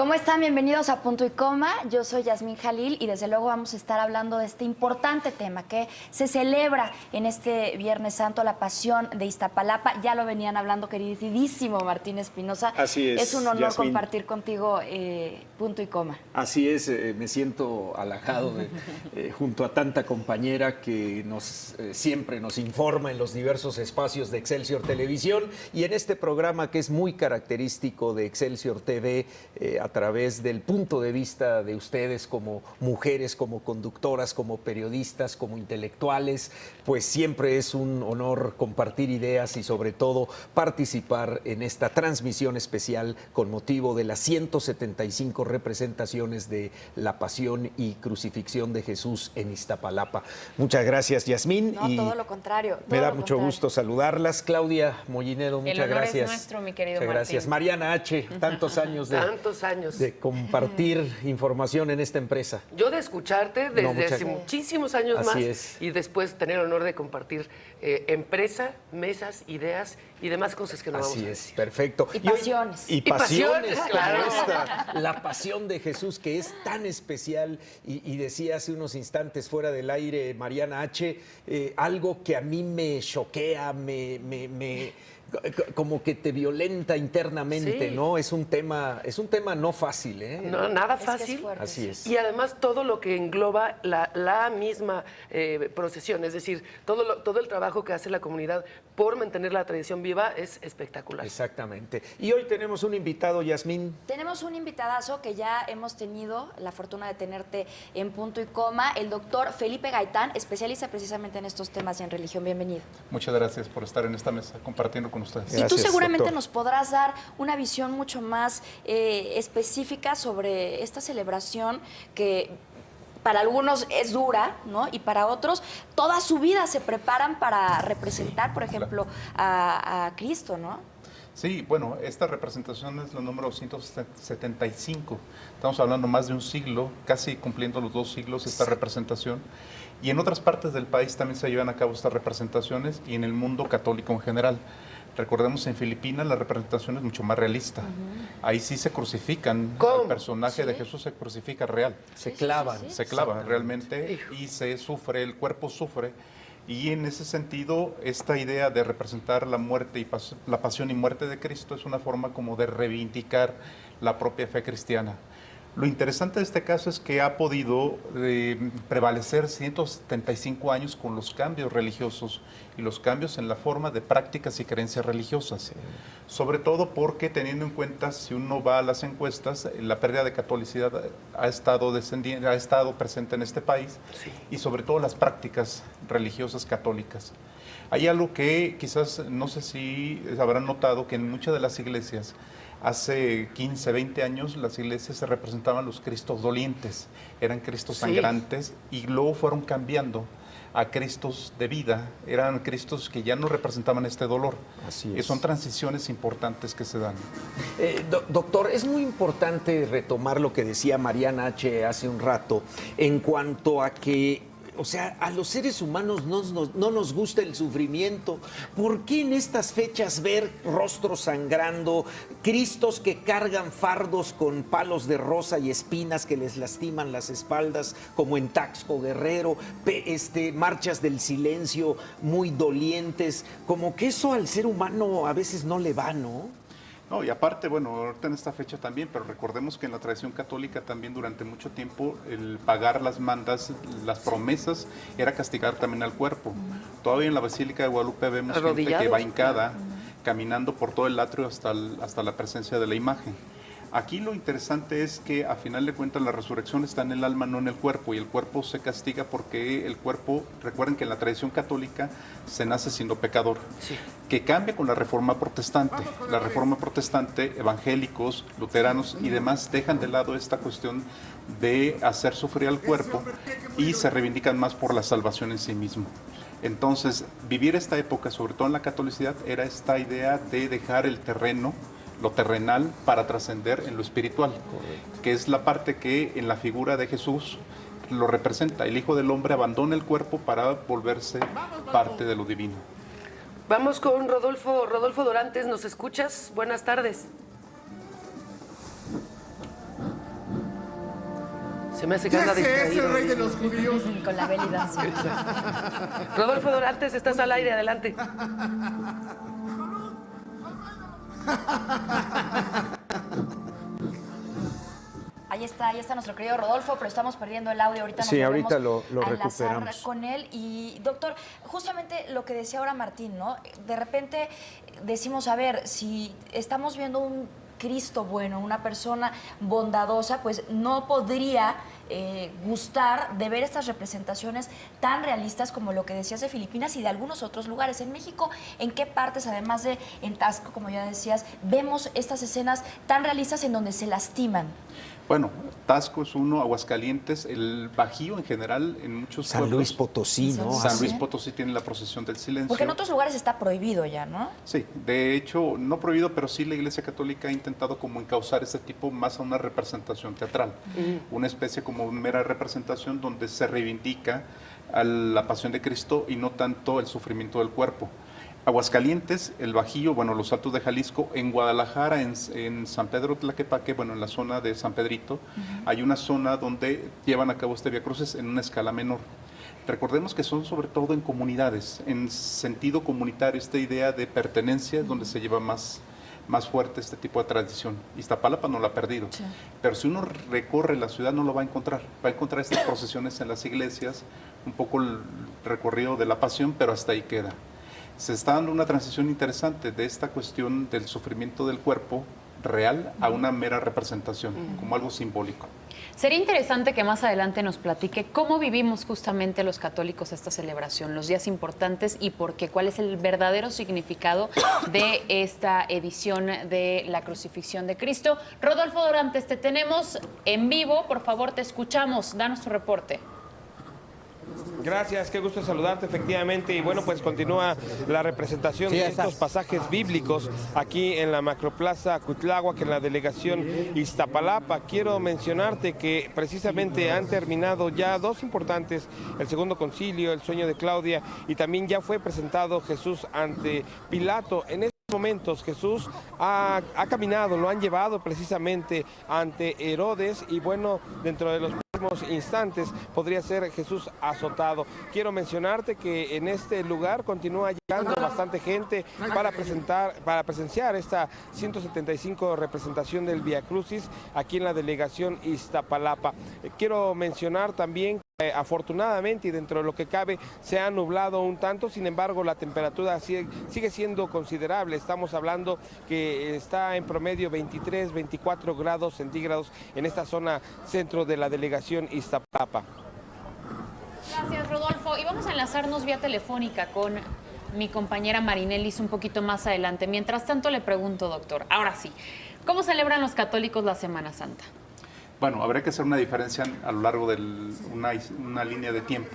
¿Cómo están? Bienvenidos a Punto y Coma. Yo soy Yasmín Jalil y desde luego vamos a estar hablando de este importante tema que se celebra en este Viernes Santo, la Pasión de Iztapalapa. Ya lo venían hablando, queridísimo Martín Espinosa. Así es. Es un honor Yasmín, compartir contigo Punto y Coma. Así es, me siento halagado junto a tanta compañera que siempre nos informa en los diversos espacios de Excelsior Televisión y en este programa que es muy característico de Excelsior TV, a través del punto de vista de ustedes como mujeres, como conductoras, como periodistas, como intelectuales, pues siempre es un honor compartir ideas y sobre todo participar en esta transmisión especial con motivo de las 175 representaciones de la Pasión y Crucifixión de Jesús en Iztapalapa. Muchas gracias, Yasmín. No, todo lo contrario. Me da mucho gusto saludarlas. Claudia Mollinedo, muchas gracias. El honor es nuestro, mi querido Muchas gracias. Martín. Mariana H., tantos años de compartir información en esta empresa. Yo de escucharte desde hace muchísimos años Así más es. y después tener el honor de compartir empresa, mesas, ideas y demás cosas que no vamos a decir. Así es, perfecto. Y pasiones. Y pasiones, claro. como esta, la pasión de Jesús que es tan especial y decía hace unos instantes fuera del aire Mariana H., algo que a mí me choquea, como que te violenta internamente, Sí. ¿no? Es un tema no fácil, ¿eh? No, nada Es que fácil. es fuerte. Así es. Y además todo lo que engloba la misma procesión, es decir, todo el trabajo que hace la comunidad por mantener la tradición viva es espectacular. Exactamente. Y hoy tenemos un invitado, Yasmín. Tenemos un invitadazo que ya hemos tenido la fortuna de tenerte en Punto y Coma, el doctor Felipe Gaitán, especialista precisamente en estos temas y en religión. Bienvenido. Muchas gracias por estar en esta mesa compartiendo con ustedes. Y tú Gracias, seguramente doctor. nos podrás dar una visión mucho más específica sobre esta celebración que para algunos es dura, ¿no? Y para otros toda su vida se preparan para representar, por ejemplo, a Cristo, ¿no? Sí, bueno, esta representación es la número 175. Estamos hablando más de un siglo, casi cumpliendo los 2 siglos esta representación. Y en otras partes del país también se llevan a cabo estas representaciones y en el mundo católico en general. Recordemos, en Filipinas la representación es mucho más realista. Ahí sí se crucifican, ¿Cómo? el personaje de Sí. Jesús se crucifica real. Se clavan. sí. Se clava realmente y se sufre, el cuerpo sufre. Y en ese sentido, esta idea de representar la muerte y la pasión y muerte de Cristo es una forma como de reivindicar la propia fe cristiana. Lo interesante de este caso es que ha podido prevalecer 175 años con los cambios religiosos y los cambios en la forma de prácticas y creencias religiosas. Sobre todo porque, teniendo en cuenta, si uno va a las encuestas, la pérdida de catolicidad ha estado presente en este país, Sí. y sobre todo las prácticas religiosas católicas. Hay algo que quizás, no sé si habrán notado, que en muchas de las iglesias, hace 15, 20 años, las iglesias se representaban los cristos dolientes, eran cristos Sí. sangrantes, y luego fueron cambiando a cristos de vida, eran cristos que ya no representaban este dolor. Así Y es. son transiciones importantes que se dan. Doctor, es muy importante retomar lo que decía Mariana H. hace un rato en cuanto a que, o sea, a los seres humanos no nos gusta el sufrimiento. ¿Por qué en estas fechas ver rostros sangrando, cristos que cargan fardos con palos de rosa y espinas que les lastiman las espaldas, como en Taxco Guerrero, marchas del silencio muy dolientes? Como que eso al ser humano a veces no le va, ¿no? No, y aparte, bueno, ahorita en esta fecha también, pero recordemos que en la tradición católica también durante mucho tiempo el pagar las mandas, las promesas, era castigar también al cuerpo. Todavía en la Basílica de Guadalupe vemos gente que Arrodillados. va hincada, caminando por todo el atrio hasta la presencia de la imagen. Aquí lo interesante es que a final de cuentas la resurrección está en el alma, no en el cuerpo, y el cuerpo se castiga porque el cuerpo, recuerden que en la tradición católica se nace siendo pecador, Sí. que cambia con la Reforma Protestante. La Reforma Protestante, evangélicos, luteranos y demás dejan de lado esta cuestión de hacer sufrir al cuerpo y se reivindican más por la salvación en sí mismo. Entonces, vivir esta época, sobre todo en la catolicidad, era esta idea de dejar el terreno, lo terrenal, para trascender en lo espiritual, que es la parte que en la figura de Jesús lo representa. El Hijo del Hombre abandona el cuerpo para volverse parte de lo divino. Vamos con Rodolfo Dorantes, ¿nos escuchas? Buenas tardes. Se me hace que anda ¡Ese es distraído. el rey de los judíos! Con la velidancia. Rodolfo Dorantes, estás al aire, adelante. Ahí está nuestro querido Rodolfo, pero estamos perdiendo el audio. Ahorita nos Sí, ahorita volvemos lo a enlazar recuperamos. con él. Y, doctor, justamente lo que decía ahora Martín, ¿no? De repente decimos, a ver, si estamos viendo un Cristo bueno, una persona bondadosa, pues no podría gustar de ver estas representaciones tan realistas como lo que decías de Filipinas y de algunos otros lugares. En México, ¿en qué partes, además de en Taxco, como ya decías, vemos estas escenas tan realistas en donde se lastiman? Bueno, Taxco es uno, Aguascalientes, el Bajío en general, en muchos San pueblos. Luis Potosí, ¿no? San Así. Luis Potosí tiene la procesión del silencio. Porque en otros lugares está prohibido ya, ¿no? Sí, de hecho, no prohibido, pero sí la Iglesia Católica ha intentado como encauzar este tipo más a una representación teatral, una especie como mera representación donde se reivindica a la pasión de Cristo y no tanto el sufrimiento del cuerpo. Aguascalientes, el Bajío, bueno, los Altos de Jalisco, en Guadalajara, en San Pedro Tlaquepaque, bueno, en la zona de San Pedrito, hay una zona donde llevan a cabo este Vía Crucis en una escala menor. Recordemos que son sobre todo en comunidades, en sentido comunitario, esta idea de pertenencia es donde se lleva más fuerte este tipo de tradición. Iztapalapa no lo ha perdido, Sí. pero si uno recorre la ciudad no lo va a encontrar estas procesiones en las iglesias, un poco el recorrido de la pasión, pero hasta ahí queda. Se está dando una transición interesante de esta cuestión del sufrimiento del cuerpo real a una mera representación, como algo simbólico. Sería interesante que más adelante nos platique cómo vivimos justamente los católicos esta celebración, los días importantes y por qué, cuál es el verdadero significado de esta edición de la crucifixión de Cristo. Rodolfo Dorantes, te tenemos en vivo, por favor, te escuchamos, danos tu reporte. Gracias, qué gusto saludarte efectivamente y bueno, pues continúa la representación de estos pasajes bíblicos aquí en la Macroplaza Cuitláhuac, en la delegación Iztapalapa. Quiero mencionarte que precisamente han terminado ya dos importantes, el segundo concilio, el sueño de Claudia, y también ya fue presentado Jesús ante Pilato. En estos momentos Jesús ha caminado, lo han llevado precisamente ante Herodes y bueno, dentro de los próximos instantes podría ser Jesús azotado. Quiero mencionarte que en este lugar continúa llegando bastante gente para presenciar esta 175 representación del Vía Crucis aquí en la delegación Iztapalapa. Quiero mencionar también afortunadamente y dentro de lo que cabe se ha nublado un tanto, sin embargo la temperatura sigue siendo considerable. Estamos hablando que está en promedio 23, 24 grados centígrados en esta zona centro de la delegación Iztapalapa. Gracias, Rodolfo. Y vamos a enlazarnos vía telefónica con mi compañera Marinelis un poquito más adelante. Mientras tanto le pregunto, doctor, ahora sí, ¿cómo celebran los católicos la Semana Santa? Bueno, habría que hacer una diferencia a lo largo de una línea de tiempo.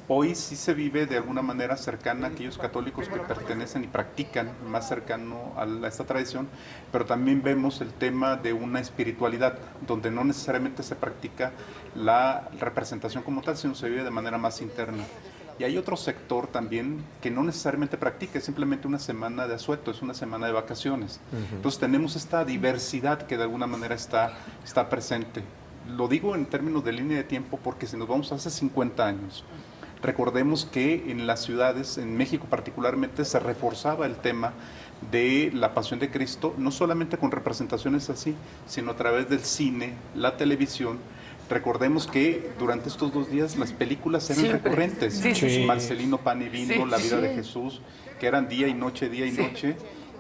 Hoy sí se vive de alguna manera cercana a aquellos católicos que pertenecen y practican más cercano a esta tradición, pero también vemos el tema de una espiritualidad, donde no necesariamente se practica la representación como tal, sino se vive de manera más interna. Y hay otro sector también que no necesariamente practica, es simplemente una semana de asueto, es una semana de vacaciones. Entonces tenemos esta diversidad que de alguna manera está presente. Lo digo en términos de línea de tiempo porque si nos vamos hace 50 años, recordemos que en las ciudades, en México particularmente, se reforzaba el tema de la pasión de Cristo, no solamente con representaciones así, sino a través del cine, la televisión. Recordemos que durante estos 2 días las películas eran recurrentes. Sí. Marcelino Pan y Vino, Sí. La vida de Jesús, que eran día y noche,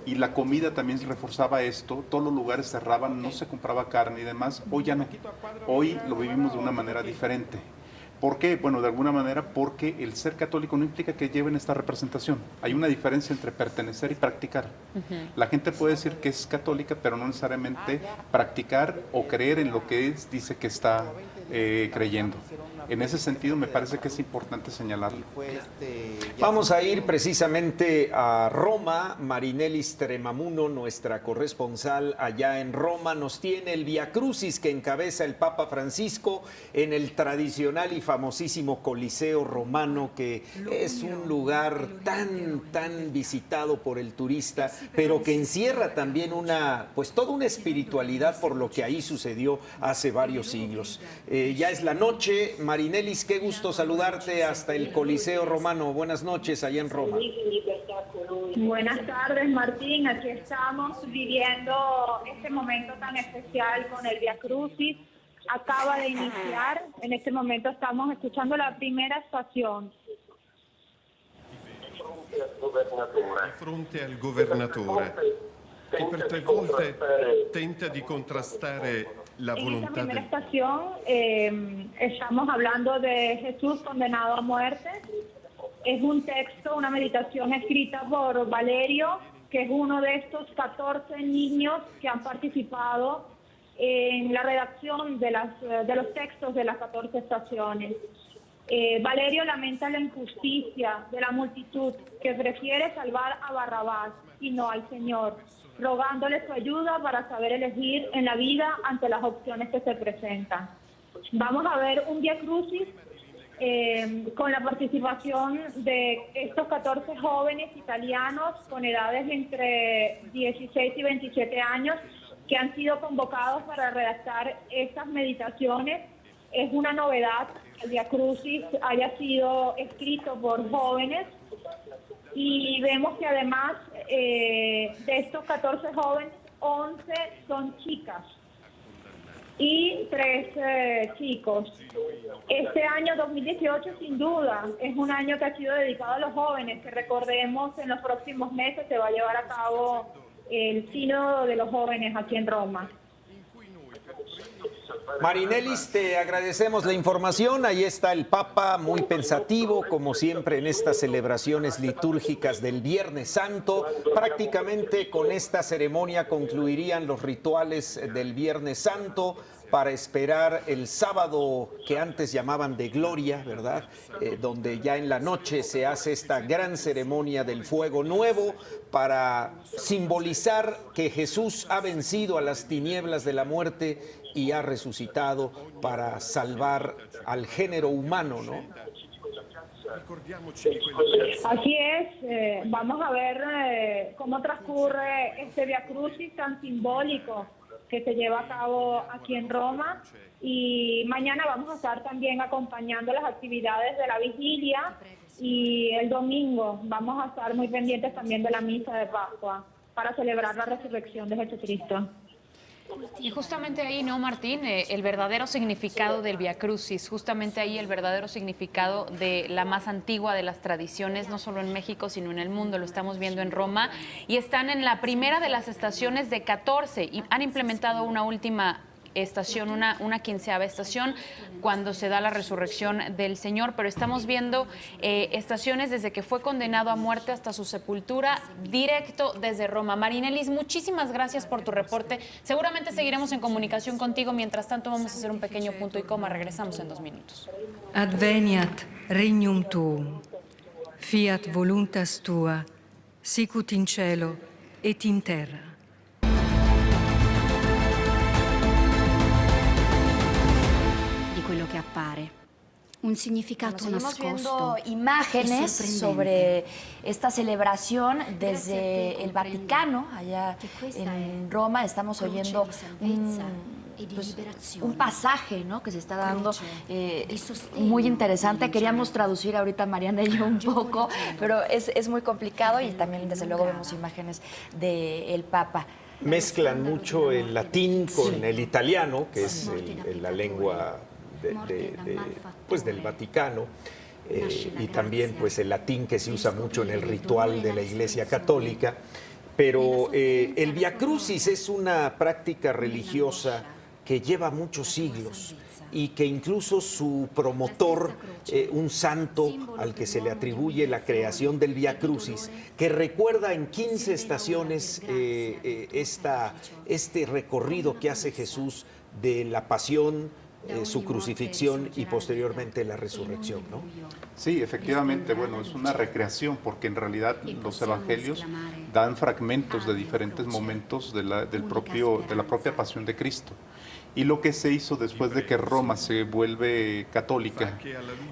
y la comida también se reforzaba esto, todos los lugares cerraban, no se compraba carne y demás. Hoy ya no, hoy lo vivimos de una manera diferente. ¿Por qué? Bueno, de alguna manera porque el ser católico no implica que lleven esta representación. Hay una diferencia entre pertenecer y practicar. La gente puede decir que es católica, pero no necesariamente practicar o creer en lo que dice que está creyendo. En ese sentido me parece que es importante señalarlo. Vamos a ir precisamente a Roma. Marinelis Tremamuno, nuestra corresponsal allá en Roma, nos tiene el Vía Crucis que encabeza el Papa Francisco en el tradicional y famosísimo Coliseo Romano, que es un lugar tan visitado por el turista, pero que encierra también toda una espiritualidad por lo que ahí sucedió hace varios siglos. Ya es la noche. Marinelis, qué gusto saludarte hasta el Coliseo Romano. Buenas noches allá en Roma. Buenas tardes, Martín. Aquí estamos viviendo este momento tan especial con el Via Crucis. Acaba de iniciar. En este momento estamos escuchando la primera estación. Di fronte al governatore, che per 3 volte tenta di contrastare la En esta volontà primera del... estación estamos hablando de Jesús condenado a muerte. Es un texto, una meditación escrita por Valerio, que es uno de estos 14 niños que han participado en la redacción de los textos de las 14 estaciones. Valerio lamenta la injusticia de la multitud que prefiere salvar a Barrabás y no al Señor, rogándole su ayuda para saber elegir en la vida ante las opciones que se presentan. Vamos a ver un Via Crucis con la participación de estos 14 jóvenes italianos con edades entre 16 y 27 años que han sido convocados para redactar estas meditaciones. Es una novedad que el Via Crucis haya sido escrito por jóvenes y vemos que además de estos 14 jóvenes, 11 son chicas y 3 chicos. Este año 2018 sin duda es un año que ha sido dedicado a los jóvenes, que recordemos en los próximos meses se va a llevar a cabo el Sínodo de los Jóvenes aquí en Roma. Marinelis, te agradecemos la información. Ahí está el Papa, muy pensativo, como siempre en estas celebraciones litúrgicas del Viernes Santo. Prácticamente con esta ceremonia concluirían los rituales del Viernes Santo para esperar el sábado que antes llamaban de gloria, ¿verdad? Donde ya en la noche se hace esta gran ceremonia del fuego nuevo para simbolizar que Jesús ha vencido a las tinieblas de la muerte y ha resucitado para salvar al género humano, ¿no? Así es, vamos a ver cómo transcurre este Via Crucis tan simbólico que se lleva a cabo aquí en Roma, y mañana vamos a estar también acompañando las actividades de la vigilia y el domingo vamos a estar muy pendientes también de la misa de Pascua para celebrar la resurrección de Jesucristo. Y justamente ahí, ¿no, Martín? El verdadero significado del Via Crucis, justamente ahí el verdadero significado de la más antigua de las tradiciones, no solo en México, sino en el mundo. Lo estamos viendo en Roma y están en la primera de las estaciones de 14 y han implementado una última estación, una 15ª estación cuando se da la resurrección del Señor, pero estamos viendo estaciones desde que fue condenado a muerte hasta su sepultura, directo desde Roma. Marinelis, muchísimas gracias por tu reporte. Seguramente seguiremos en comunicación contigo. Mientras tanto, vamos a hacer un pequeño punto y coma. Regresamos en 2 minutos. Adveniat regnum tuum, fiat voluntas tua, sicut in cielo et in terra. Quello che appare. Un significato Seguimos nascosto. viendo imágenes sobre esta celebración desde el Vaticano, allá en Roma. Estamos oyendo un pasaje, ¿no?, que se está dando muy interesante. Queríamos traducir ahorita Mariana y yo un poco, pero es muy complicado, y también desde luego vemos imágenes del Papa. Mezclan mucho el latín con el italiano, que es la lengua pues del Vaticano, y también pues el latín que se usa mucho en el ritual de la Iglesia Católica. Pero el Via Crucis es una práctica religiosa que lleva muchos siglos y que incluso su promotor, un santo al que se le atribuye la creación del Via Crucis, que recuerda en 15 estaciones este recorrido que hace Jesús de la pasión, su crucifixión y posteriormente la resurrección, ¿no? Sí, efectivamente, bueno, es una recreación porque en realidad los evangelios dan fragmentos de diferentes momentos de la propia pasión de Cristo. Y lo que se hizo después de que Roma se vuelve católica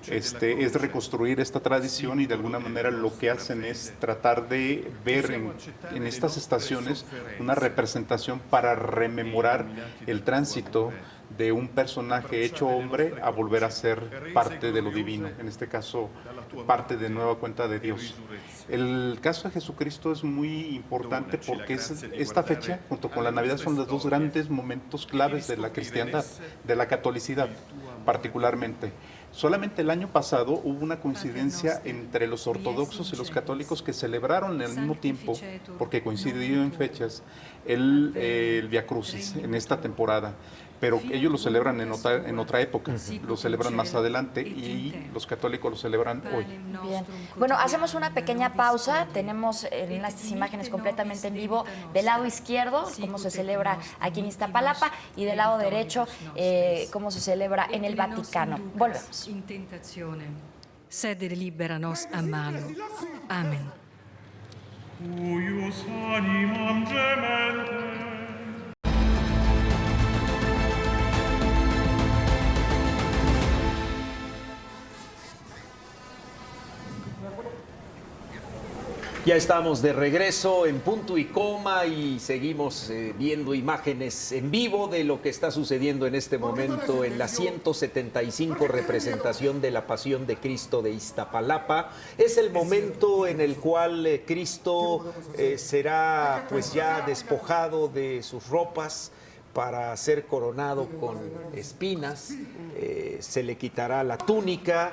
es reconstruir esta tradición, y de alguna manera lo que hacen es tratar de ver en estas estaciones una representación para rememorar el tránsito de un personaje hecho hombre a volver a ser parte de lo divino, en este caso parte de nueva cuenta de Dios. El caso de Jesucristo es muy importante porque esta fecha, junto con la Navidad, son los dos grandes momentos claves de la cristiandad, de la catolicidad particularmente. Solamente el año pasado hubo una coincidencia entre los ortodoxos y los católicos que celebraron al mismo tiempo, porque coincidió en fechas, el Via Crucis en esta temporada. Pero ellos lo celebran en otra época, lo celebran más adelante y los católicos lo celebran hoy. Bien. Bueno, hacemos una pequeña pausa. Tenemos estas imágenes completamente en vivo. Del lado izquierdo, cómo se celebra aquí en Iztapalapa, y del lado derecho, cómo se celebra en el Vaticano. Volvemos. In tentazione, sed libera nos a mano. Amen. Cuius animam gementes. Ya estamos de regreso en punto y coma y seguimos viendo imágenes en vivo de lo que está sucediendo en este momento en la 175 representación de la Pasión de Cristo de Iztapalapa. Es el momento en el cual Cristo será pues ya despojado de sus ropas para ser coronado con espinas, se le quitará la túnica,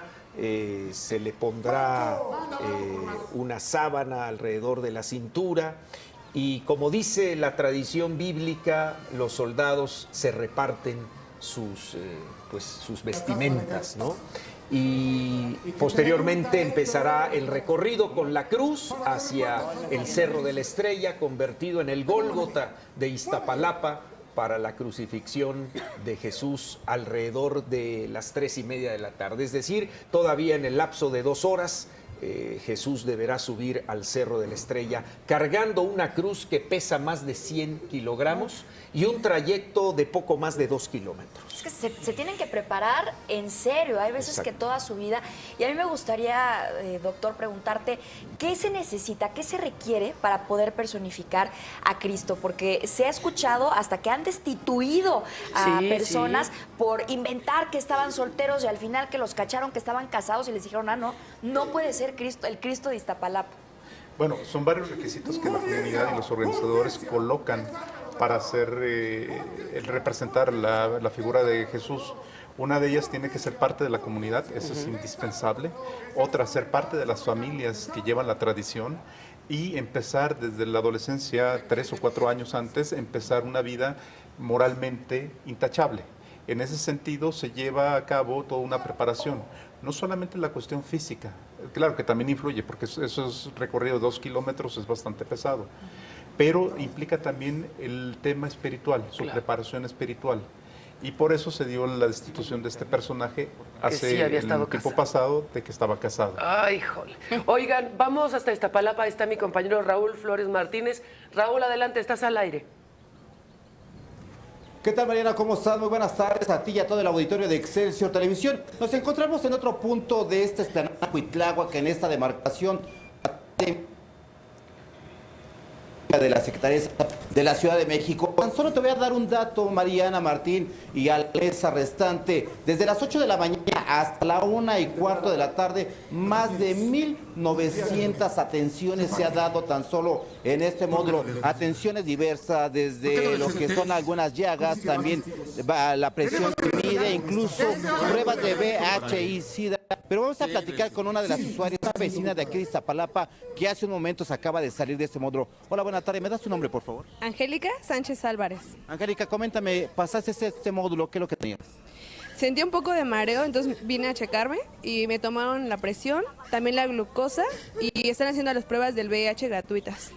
se le pondrá una sábana alrededor de la cintura y, como dice la tradición bíblica, los soldados se reparten sus vestimentas, ¿no? Y posteriormente empezará el recorrido con la cruz hacia el Cerro de la Estrella, convertido en el Gólgota de Iztapalapa, para la crucifixión de Jesús alrededor de las 3:30 de la tarde. Es decir, todavía en el lapso de 2 horas, Jesús deberá subir al Cerro de la Estrella cargando una cruz que pesa más de 100 kilogramos y un trayecto de poco más de 2 kilómetros. Es que se tienen que preparar en serio. Hay veces que toda su vida... Y a mí me gustaría, doctor, preguntarte, ¿qué se necesita, qué se requiere para poder personificar a Cristo? Porque se ha escuchado hasta que han destituido a personas por inventar que estaban solteros y al final que los cacharon que estaban casados y les dijeron, no puede ser Cristo, el Cristo de Iztapalapa. Bueno, son varios requisitos que la comunidad y los organizadores colocan para representar la figura de Jesús. Una de ellas tiene que ser parte de la comunidad, eso es indispensable. Otra, ser parte de las familias que llevan la tradición y empezar desde la adolescencia, 3 o 4 años antes, empezar una vida moralmente intachable. En ese sentido se lleva a cabo toda una preparación, no solamente la cuestión física, claro que también influye, porque eso es recorrido de 2 kilómetros, es bastante pesado, pero implica también el tema espiritual, su preparación espiritual. Y por eso se dio la destitución de este personaje hace el tiempo pasado de que estaba casado. Ay, jole. Oigan, vamos hasta Iztapalapa, está mi compañero Raúl Flores Martínez. Raúl, adelante, estás al aire. ¿Qué tal, Mariana? ¿Cómo estás? Muy buenas tardes a ti y a todo el auditorio de Excelsior Televisión. Nos encontramos en otro punto de esta explanada Cuitláhuac, en esta demarcación de la Secretaría de la Ciudad de México. Tan solo te voy a dar un dato, Mariana, Martín y a la mesa restante. Desde las 8 de la mañana hasta la 1:15 de la tarde, más de 1,900 atenciones se ha dado tan solo en este módulo. Atenciones diversas, desde lo que son algunas llagas, también la presión que mide, incluso pruebas de VIH y SIDA. Pero vamos a platicar con una de las usuarias, una vecina de aquí de Iztapalapa, que hace un momento se acaba de salir de este módulo. Hola, buenas tardes. ¿Me das tu nombre, por favor? Angélica Sánchez Álvarez. Angélica, coméntame, pasaste este módulo, ¿qué es lo que tenías? Sentí un poco de mareo, entonces vine a checarme y me tomaron la presión, también la glucosa y están haciendo las pruebas del VIH gratuitas.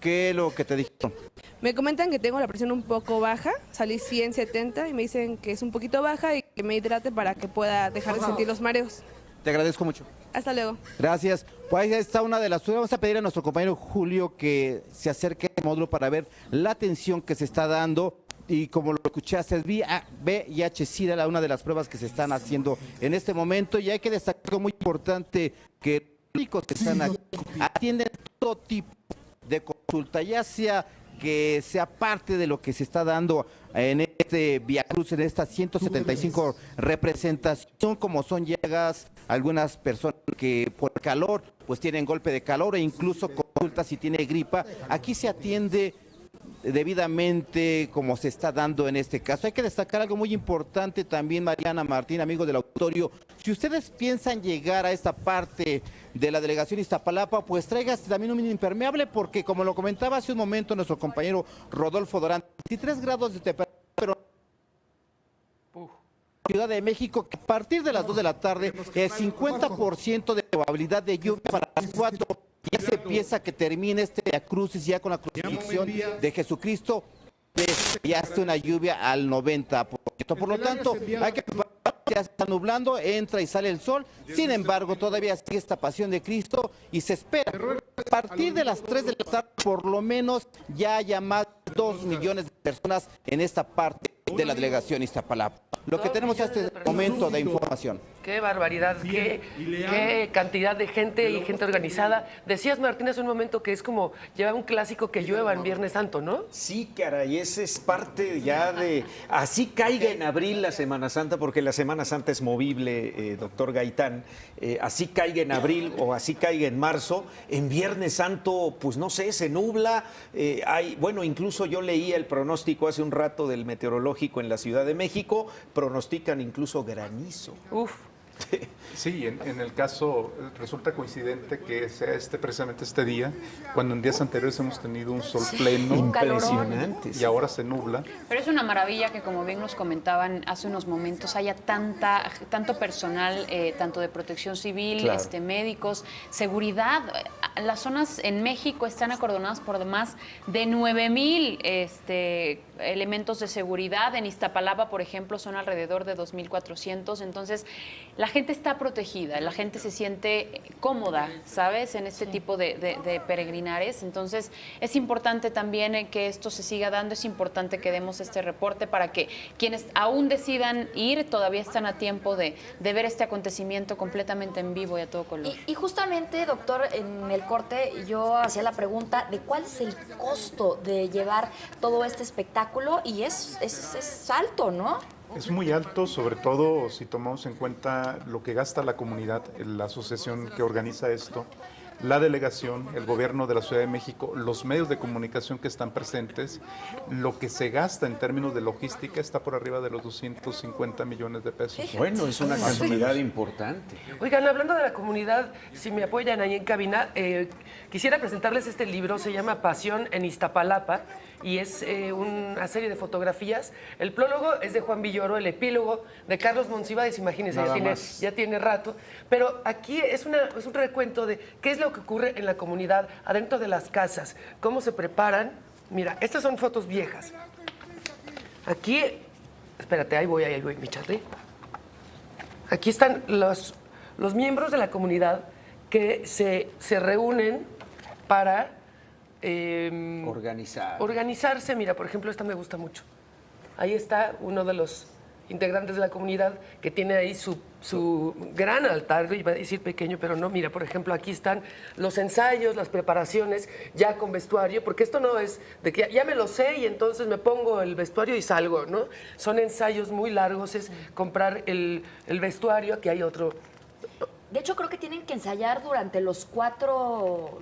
¿Qué es lo que te dijeron? Me comentan que tengo la presión un poco baja, salí 170 y me dicen que es un poquito baja y que me hidrate para que pueda dejar de sentir los mareos. Te agradezco mucho. Hasta luego. Gracias. Pues ahí está una de las... Vamos a pedir a nuestro compañero Julio que se acerque al módulo para ver la atención que se está dando. Y como lo escuchaste, es VIH-Sida, una de las pruebas que se están haciendo en este momento. Y hay que destacar algo muy importante, que los médicos que están aquí atienden todo tipo de consulta, ya sea que sea parte de lo que se está dando en este este Vía Cruz, en estas 175 representación, como son llegas algunas personas que por calor pues tienen golpe de calor e incluso consulta si tiene gripa. Aquí se atiende debidamente como se está dando en este caso. Hay que destacar algo muy importante también, Mariana Martín, amigos del auditorio. Si ustedes piensan llegar a esta parte de la delegación Iztapalapa, pues tráigase también un impermeable, porque como lo comentaba hace un momento nuestro compañero Rodolfo Dorán, 23 grados de temperatura, pero Ciudad de México, que a partir de las 2 de la tarde, el 50% de probabilidad de lluvia para las 4. Ya se empieza que termine este Vía Crucis ya con la crucifixión de Jesucristo, ya está una lluvia al 90%. Por lo tanto, hay que ya está nublando, entra y sale el sol. Sin embargo, todavía sigue esta pasión de Cristo y se espera a partir de las 3 de la tarde, por lo menos ya haya más de 2 millones de personas en esta parte de la delegación Iztapalapa. Lo que tenemos hasta este momento de información. Qué barbaridad, qué cantidad de gente y gente organizada. Decías, Martín, hace un momento que es como lleva un clásico que llueva en Viernes Santo, ¿no? Sí, caray, ese es parte ya de... Así caiga en abril la Semana Santa, porque la Semana Santa es movible, doctor Gaitán. Así caiga en abril o así caiga en marzo, en Viernes Santo, pues no sé, se nubla. Bueno, incluso yo leía el pronóstico hace un rato del meteorológico en la Ciudad de México, pronostican incluso granizo. Uf. Sí, en el caso resulta coincidente que sea precisamente este día, cuando en días anteriores hemos tenido un sol pleno, impresionante, y ahora se nubla. Pero es una maravilla que, como bien nos comentaban hace unos momentos, haya tanto personal, tanto de protección civil, claro, médicos, seguridad. Las zonas en México están acordonadas por más de 9,000 elementos de seguridad. En Iztapalapa, por ejemplo, son alrededor de 2,400. Entonces, la gente está protegida, la gente se siente cómoda, ¿sabes?, en este tipo de peregrinares. Entonces, es importante también que esto se siga dando, es importante que demos este reporte para que quienes aún decidan ir, todavía están a tiempo de ver este acontecimiento completamente en vivo y a todo color. Y justamente, doctor, en el corte yo hacía la pregunta de cuál es el costo de llevar todo este espectáculo, y es alto, ¿no? Es muy alto, sobre todo si tomamos en cuenta lo que gasta la comunidad, la asociación que organiza esto, la delegación, el gobierno de la Ciudad de México, los medios de comunicación que están presentes. Lo que se gasta en términos de logística está por arriba de los 250 millones de pesos. Bueno, es una cantidad importante. Oigan, hablando de la comunidad, si me apoyan ahí en cabina, quisiera presentarles este libro, se llama Pasión en Iztapalapa, y es una serie de fotografías. El prólogo es de Juan Villoro, el epílogo de Carlos Monsiváis, imagínense, ya tiene rato. Pero aquí es un recuento de qué es lo que ocurre en la comunidad, adentro de las casas, cómo se preparan. Mira, estas son fotos viejas. Aquí, espérate, ahí voy, mi Charlie. Aquí están los miembros de la comunidad que se reúnen para organizarse. Mira, por ejemplo, esta me gusta mucho. Ahí está uno de los integrantes de la comunidad que tiene ahí su gran altar, iba a decir pequeño, pero no. Mira, por ejemplo, aquí están los ensayos, las preparaciones ya con vestuario, porque esto no es de que ya me lo sé y entonces me pongo el vestuario y salgo, ¿no? Son ensayos muy largos, es comprar el vestuario. Aquí hay otro. De hecho, creo que tienen que ensayar durante los 4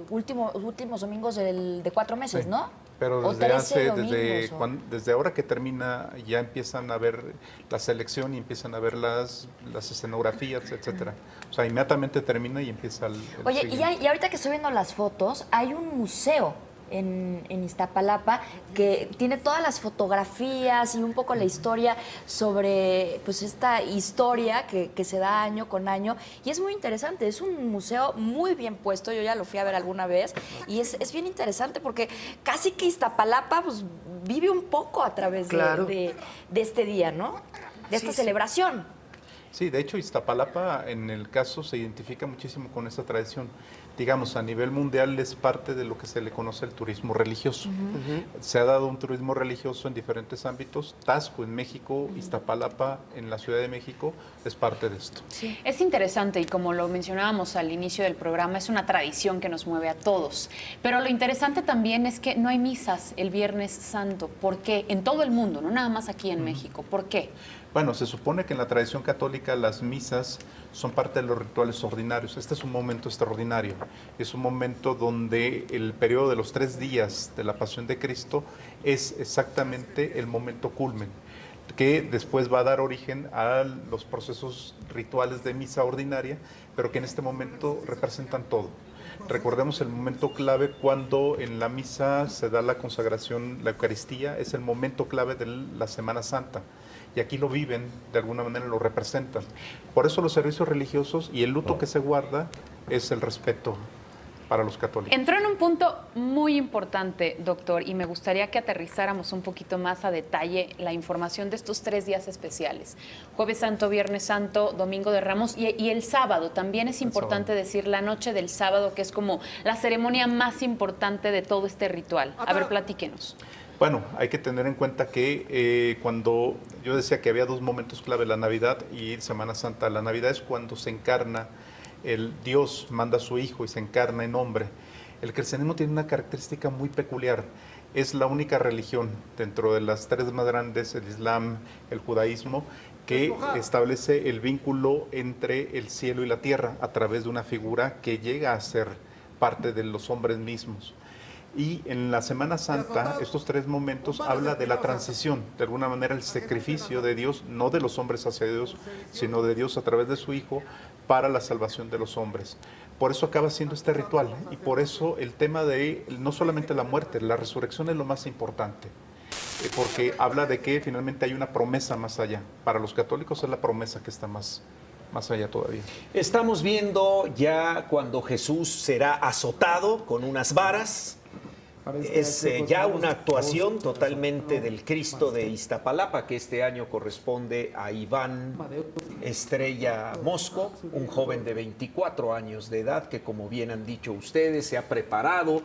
últimos domingos de 4 meses, sí, ¿no? Pero desde ahora que termina, ya empiezan a ver la selección y empiezan a ver las escenografías, etcétera. O sea, inmediatamente termina y empieza el Oye, y ahorita que estoy viendo las fotos, hay un museo en Iztapalapa que tiene todas las fotografías y un poco la historia sobre pues esta historia que se da año con año, y es muy interesante. Es un museo muy bien puesto, yo ya lo fui a ver alguna vez, y es bien interesante porque casi que Iztapalapa pues vive un poco a través de este día, ¿no? De esta celebración. Sí, de hecho Iztapalapa en el caso se identifica muchísimo con esta tradición. digamos, a nivel mundial es parte de lo que se le conoce el turismo religioso. Se ha dado un turismo religioso en diferentes ámbitos. Taxco en México, Iztapalapa en la Ciudad de México, es parte de esto. Sí. Es interesante y como lo mencionábamos al inicio del programa, es una tradición que nos mueve a todos. Pero lo interesante también es que no hay misas el Viernes Santo. ¿Por qué? En todo el mundo, no nada más aquí en México. ¿Por qué? Bueno, se supone que en la tradición católica las misas son parte de los rituales ordinarios. Este es un momento extraordinario. Es un momento donde el periodo de los 3 días de la Pasión de Cristo es exactamente el momento culmen, que después va a dar origen a los procesos rituales de misa ordinaria, pero que en este momento representan todo. Recordemos el momento clave cuando en la misa se da la consagración, la Eucaristía, es el momento clave de la Semana Santa. Y aquí lo viven, de alguna manera lo representan. Por eso los servicios religiosos y el luto que se guarda es el respeto para los católicos. Entró en un punto muy importante, doctor, y me gustaría que aterrizáramos un poquito más a detalle la información de estos 3 días especiales. Jueves Santo, Viernes Santo, Domingo de Ramos y el sábado. También es importante decir la noche del sábado, que es como la ceremonia más importante de todo este ritual. A ver, platíquenos. Bueno, hay que tener en cuenta que cuando yo decía que había 2 momentos clave, la Navidad y Semana Santa. La Navidad es cuando se encarna, el Dios manda a su Hijo y se encarna en hombre. El cristianismo tiene una característica muy peculiar. Es la única religión dentro de las 3 más grandes, el Islam, el judaísmo, que establece el vínculo entre el cielo y la tierra a través de una figura que llega a ser parte de los hombres mismos. Y en la Semana Santa, estos 3 momentos habla de la transición, de alguna manera el sacrificio de Dios, no de los hombres hacia Dios, sino de Dios a través de su Hijo para la salvación de los hombres. Por eso acaba siendo este ritual y por eso el tema de no solamente la muerte, la resurrección es lo más importante, porque habla de que finalmente hay una promesa más allá. Para los católicos es la promesa que está más allá todavía. Estamos viendo ya cuando Jesús será azotado con unas varas. Es ya una actuación totalmente del Cristo de Iztapalapa, que este año corresponde a Iván Estrella Mosco, un joven de 24 años de edad que, como bien han dicho ustedes, se ha preparado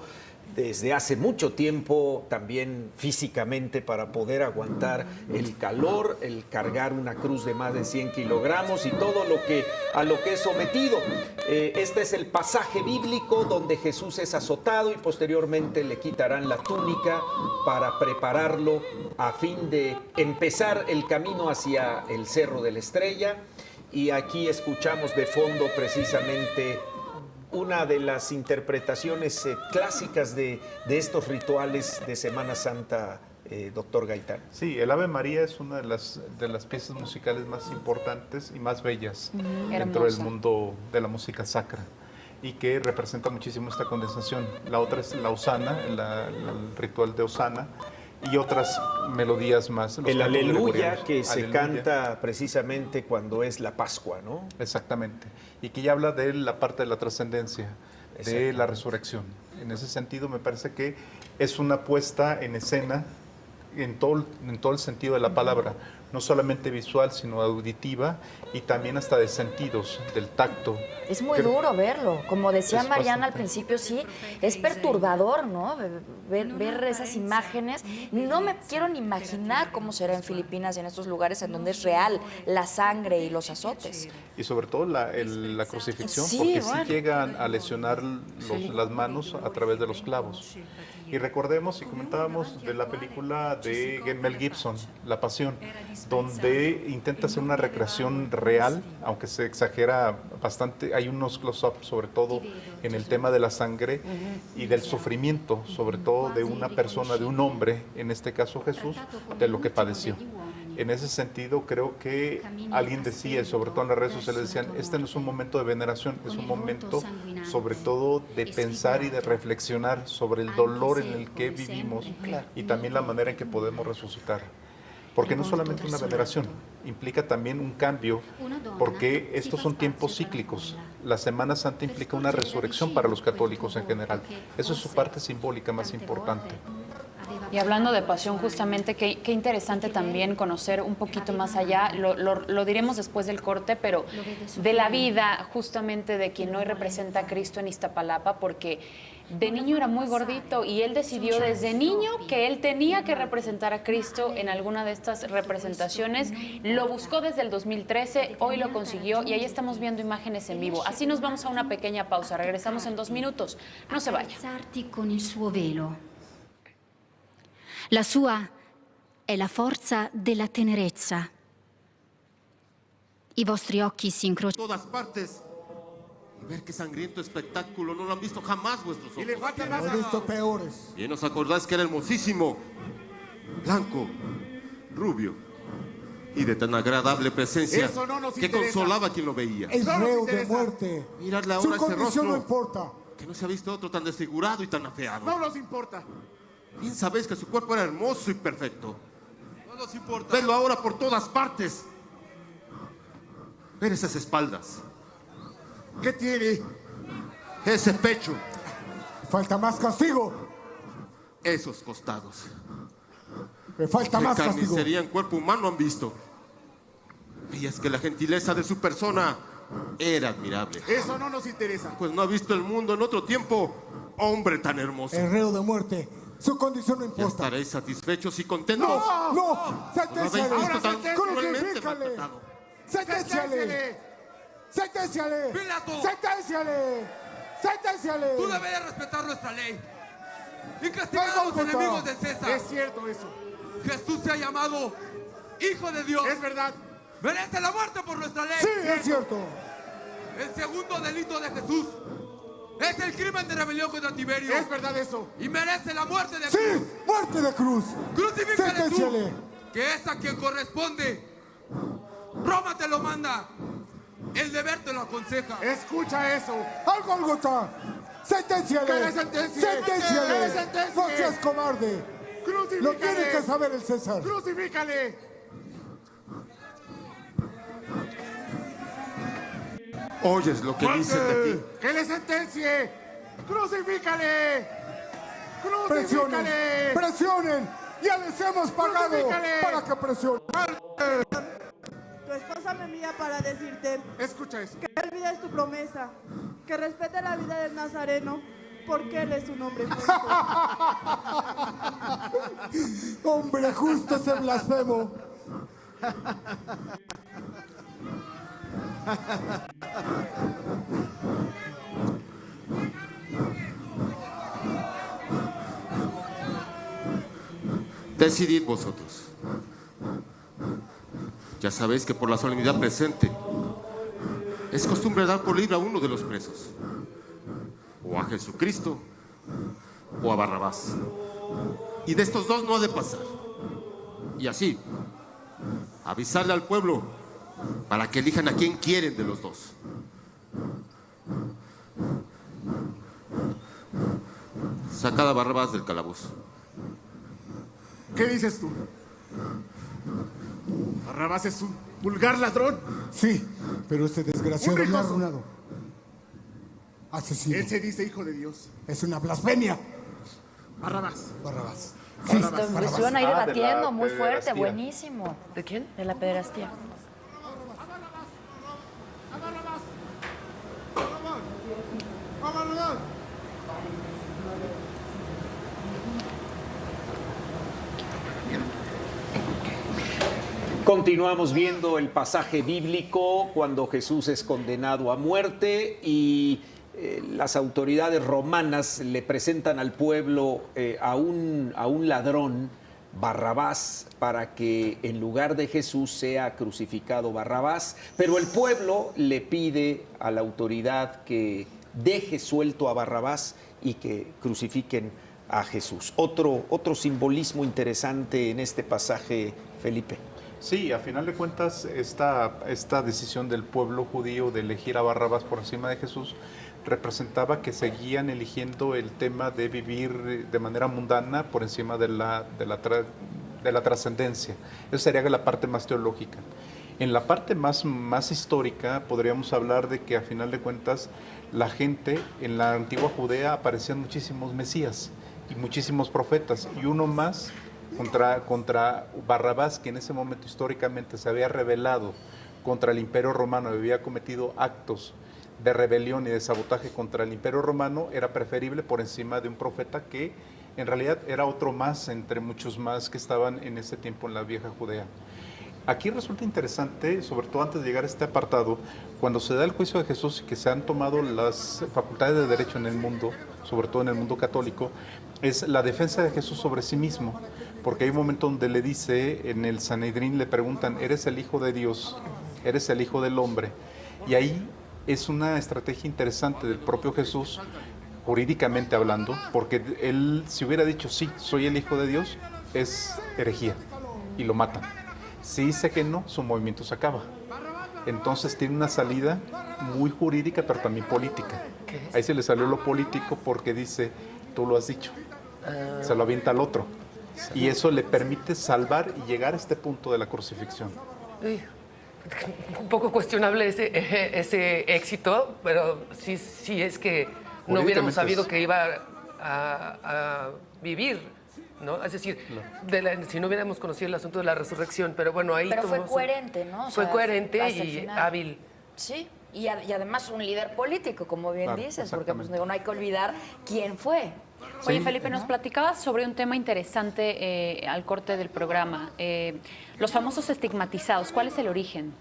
desde hace mucho tiempo también físicamente para poder aguantar el calor, el cargar una cruz de más de 100 kilogramos y todo a lo que es sometido. Este es el pasaje bíblico donde Jesús es azotado y posteriormente le quitarán la túnica para prepararlo a fin de empezar el camino hacia el Cerro de la Estrella. Y aquí escuchamos de fondo precisamente una de las interpretaciones clásicas de estos rituales de Semana Santa, doctor Gaitán. Sí, el Ave María es una de las piezas musicales más importantes y más bellas dentro del mundo de la música sacra y que representa muchísimo esta condensación. La otra es la Hosana, el ritual de Hosana, y otras melodías más. El Aleluya, que se canta precisamente cuando es la Pascua, ¿no? Exactamente. Y que ya habla de la parte de la trascendencia, de la resurrección. En ese sentido, me parece que es una puesta en escena en todo el sentido de la palabra, no solamente visual, sino auditiva y también hasta de sentidos, del tacto. Es muy duro verlo, como decía Mariana al principio, sí, es perturbador, ¿no? Ver esas imágenes. No me quiero ni imaginar cómo será en Filipinas y en estos lugares en donde es real la sangre y los azotes. Y sobre todo la crucifixión, Sí, porque bueno. sí llegan a lesionar las manos a través de los clavos. Y recordemos y comentábamos de la película de Mel Gibson, La Pasión, donde intenta hacer una recreación real, aunque se exagera bastante. Hay unos close-ups, sobre todo en el tema de la sangre y del sufrimiento, sobre todo de una persona, de un hombre, en este caso Jesús, de lo que padeció. En ese sentido, creo que alguien decía, sobre todo en las redes sociales, decían, este no es un momento de veneración, es un momento sobre todo de pensar y de reflexionar sobre el dolor en el que vivimos y también la manera en que podemos resucitar. Porque no solamente una veneración, implica también un cambio, porque estos son tiempos cíclicos. La Semana Santa implica una resurrección para los católicos en general. Eso es su parte simbólica más importante. Y hablando de pasión, justamente, qué interesante también conocer un poquito más allá, lo diremos después del corte, pero de la vida justamente de quien hoy representa a Cristo en Iztapalapa, porque de niño era muy gordito y él decidió desde niño que él tenía que representar a Cristo en alguna de estas representaciones. Lo buscó desde el 2013, hoy lo consiguió y ahí estamos viendo imágenes en vivo. Así nos vamos a una pequeña pausa, regresamos en 2 minutos, no se vaya. Con il suo velo. La sua è la forza della tenerezza. I vostri occhi si incrociano. Todas partes. Y ver qué sangriento espectáculo, no lo han visto jamás vuestros ojos. Y le falta más. He visto peores. Bien os acordáis que era hermosísimo, blanco, rubio y de tan agradable presencia. Eso no nos que interesa. Consolaba a quien lo veía. Es reo de muerte. Miradle Su ahora ese condición rostro. no importa. Que no se ha visto otro tan desfigurado y tan afeado. No nos importa. Bien sabéis que su cuerpo era hermoso y perfecto. No nos importa. Vedlo ahora por todas partes. Ver esas espaldas. ¿Qué tiene? Ese pecho. Falta más castigo. Esos costados. Me falta más ¿Qué castigo. carnicería en cuerpo humano han visto? Y es que la gentileza de su persona era admirable. Eso no nos interesa. Pues no ha visto el mundo en otro tiempo hombre tan hermoso. El reo de muerte. Su condición no Ya importa. estaréis satisfechos y contentos. ¡No! ¡No! ¿No ¡Senténciale! habéis visto tan cruelmente ¡Crucifícale! maltratado? ¡Senténciale! ¡Senténciale! ¡Pilato! ¡Senténciale! ¡Senténciale! Tú deberías respetar nuestra ley y castigar Venga, a los Gólgota. enemigos del César. Es cierto eso. Jesús se ha llamado Hijo de Dios. Es verdad. Merece la muerte por nuestra ley. Sí, es cierto. El segundo delito de Jesús es el crimen de rebelión contra Tiberio. Es verdad eso. Y merece la muerte de Sí, cruz. muerte de cruz. Crucifícale tú, Senténciale. que es a quien corresponde. Roma te lo manda. El deber te lo aconseja. Escucha eso. ¡Al Gólgota! ¡Senténciale! ¡Que le sentencie! ¡Senténciale! ¡Que le sentencie! ¡No seas cobarde! ¡Crucifícale! Lo tiene que saber el César. ¡Crucifícale! Oyes lo que dicen de ti. ¡Que le sentencie! ¡Crucifícale! ¡Presionen! ¡Crucifícale! ¡Presionen! ¡Ya les hemos pagado ¡Crucifícale! para que presionen! Tu esposa me envía para decirte Escucha eso. que olvides tu promesa, que respete la vida del Nazareno, porque él es un hombre justo. ¡Hombre justo ese blasfemo! Decidid vosotros. Ya sabéis que por la solemnidad presente es costumbre dar por libre a uno de los presos. O a Jesucristo o a Barrabás. Y de estos dos no ha de pasar. Y así, avisarle al pueblo para que elijan a quien quieren de los dos. Sacad a Barrabás del calabozo. ¿Qué dices tú? ¿Barrabás es un vulgar ladrón? Sí, pero este desgraciado me ha arruinado. Asesino. Él se dice hijo de Dios. Es una blasfemia. Barrabás. Barrabás. Se van a ir Ah, de la debatiendo muy fuerte, pederastía. buenísimo. ¿De quién? De la pederastía. Continuamos viendo el pasaje bíblico cuando Jesús es condenado a muerte y las autoridades romanas le presentan al pueblo a un ladrón, Barrabás, para que en lugar de Jesús sea crucificado Barrabás, pero el pueblo le pide a la autoridad que deje suelto a Barrabás y que crucifiquen a Jesús. Otro simbolismo interesante en este pasaje, Felipe. Sí, a final de cuentas, esta decisión del pueblo judío de elegir a Barrabás por encima de Jesús representaba que seguían eligiendo el tema de vivir de manera mundana por encima de la trascendencia. Esa sería la parte más teológica. En la parte más histórica podríamos hablar de que a final de cuentas la gente en la antigua Judea aparecían muchísimos mesías. y muchísimos profetas, y uno más contra Barrabás, que en ese momento históricamente se había rebelado contra el Imperio Romano, había cometido actos de rebelión y de sabotaje contra el Imperio Romano, era preferible por encima de un profeta que en realidad era otro más entre muchos más que estaban en ese tiempo en la vieja Judea. Aquí resulta interesante, sobre todo antes de llegar a este apartado, cuando se da el juicio de Jesús y que se han tomado las facultades de derecho en el mundo, sobre todo en el mundo católico, es la defensa de Jesús sobre sí mismo, porque hay un momento donde le dice, en el Sanedrín le preguntan, ¿eres el Hijo de Dios? ¿Eres el Hijo del Hombre? Y ahí es una estrategia interesante del propio Jesús, jurídicamente hablando, porque él, si hubiera dicho, sí, soy el Hijo de Dios, es herejía, y lo matan. Si dice que no, su movimiento se acaba. Entonces tiene una salida muy jurídica, pero también política. Ahí se le salió lo político porque dice, tú lo has dicho. Se lo avienta al otro. Y eso le permite salvar y llegar a este punto de la crucifixión. Un poco cuestionable ese éxito, pero sí es que no hubiéramos sabido que iba a vivir, ¿no? Es decir, si no hubiéramos conocido el asunto de la resurrección, pero bueno, ahí... Pero fue coherente, ¿no? O fue sea, coherente hasta el y final. hábil. Sí, y además un líder político, como bien dices, porque pues, no hay que olvidar quién fue. Oye, Felipe, nos platicabas sobre un tema interesante al corte del programa, los famosos estigmatizados. ¿Cuál es el origen?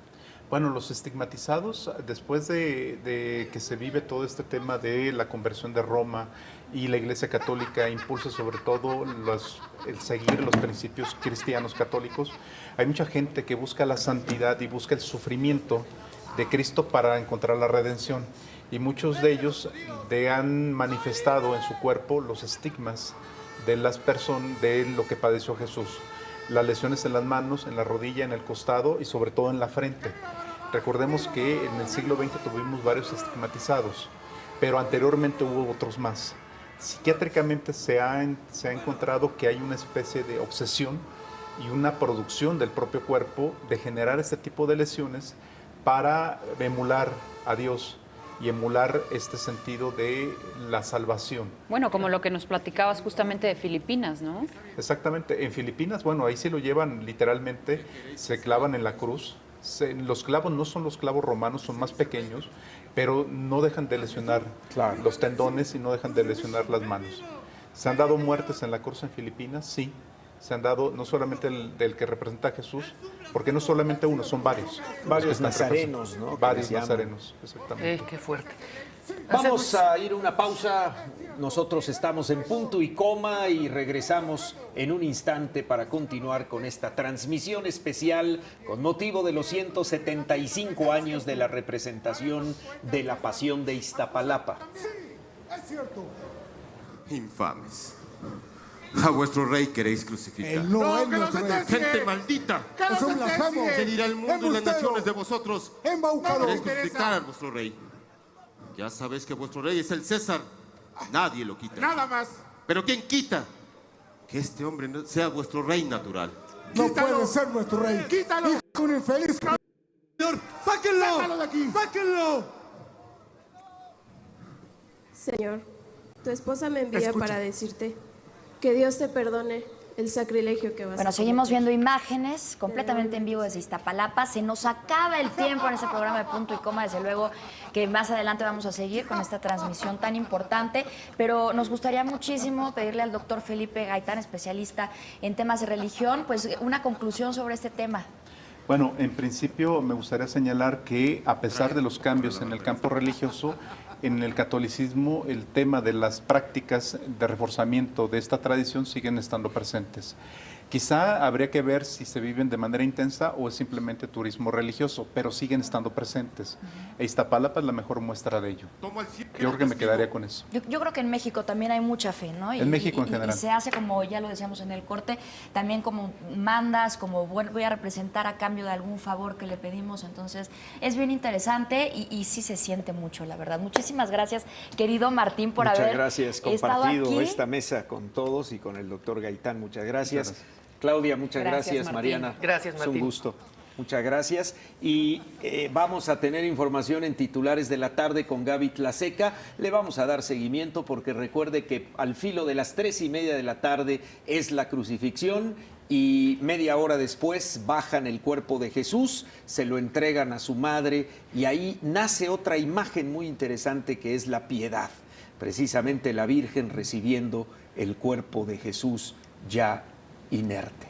Bueno, los estigmatizados, después de que se vive todo este tema de la conversión de Roma y la Iglesia Católica impulsa sobre todo el seguir los principios cristianos católicos, hay mucha gente que busca la santidad y busca el sufrimiento de Cristo para encontrar la redención. Y muchos de ellos han manifestado en su cuerpo los estigmas de las personas, de lo que padeció Jesús. Las lesiones en las manos, en la rodilla, en el costado y sobre todo en la frente. Recordemos que en el siglo XX tuvimos varios estigmatizados, pero anteriormente hubo otros más. Psiquiátricamente se ha encontrado que hay una especie de obsesión y una producción del propio cuerpo de generar este tipo de lesiones para emular a Dios y emular este sentido de la salvación. Bueno, como lo que nos platicabas justamente de Filipinas, ¿no? Exactamente. En Filipinas, bueno, ahí sí lo llevan literalmente, se clavan en la cruz. Los clavos no son los clavos romanos, son más pequeños, pero no dejan de lesionar los tendones y no dejan de lesionar las manos. ¿Se han dado muertes en la cruz en Filipinas? Sí. Se han dado, no solamente el que representa a Jesús, porque no solamente uno, son varios. Varios nazarenos, ¿no? Varios nazarenos, exactamente. Qué fuerte. Vamos a ir a una pausa. Nosotros estamos en punto y coma y regresamos en un instante para continuar con esta transmisión especial con motivo de los 175 años de la representación de la Pasión de Iztapalapa. Es cierto. Infames. A vuestro rey queréis crucificar. No, él no es Gente maldita. Es un blasfemo. ¿Qué dirá el mundo y las naciones de vosotros? Embaucado. Queréis crucificar a vuestro rey. Ya sabéis que vuestro rey es el César. Nadie lo quita. Nada más. Pero ¿quién quita? Que este hombre no sea vuestro rey natural. No puede ser nuestro rey. Quítalo. Hijo de un infeliz. Señor, sáquenlo. Sácalo de aquí. Sáquenlo. Señor, tu esposa me envía Escucha. para decirte que Dios te perdone el sacrilegio que vas a Bueno, cometer. seguimos viendo imágenes completamente en vivo desde Iztapalapa. Se nos acaba el tiempo en este programa de Punto y Coma. Desde luego que más adelante vamos a seguir con esta transmisión tan importante. Pero nos gustaría muchísimo pedirle al doctor Felipe Gaitán, especialista en temas de religión, pues una conclusión sobre este tema. Bueno, en principio me gustaría señalar que a pesar de los cambios en el campo religioso, en el catolicismo el tema de las prácticas de reforzamiento de esta tradición siguen estando presentes. Quizá habría que ver si se viven de manera intensa o es simplemente turismo religioso, pero siguen estando presentes. E Iztapalapa es la mejor muestra de ello. Yo creo que me quedaría con eso. Yo creo que en México también hay mucha fe, ¿no? En México en general. Y se hace, como ya lo decíamos en el corte, también como mandas, como voy a representar a cambio de algún favor que le pedimos. Entonces, es bien interesante y sí se siente mucho, la verdad. Muchísimas gracias, querido Martín, por haber gracias, estado compartido aquí. esta mesa con todos y con el doctor Gaitán. Muchas gracias. Claudia, muchas gracias. Martín. Mariana. Gracias, Es Martín. un gusto. Muchas gracias. Y vamos a tener información en titulares de la tarde con Gaby Tlaseca. Le vamos a dar seguimiento porque recuerde que al filo de las 3:30 de la tarde es la crucifixión y media hora después bajan el cuerpo de Jesús, se lo entregan a su madre y ahí nace otra imagen muy interesante que es la piedad. Precisamente la Virgen recibiendo el cuerpo de Jesús ya inerte.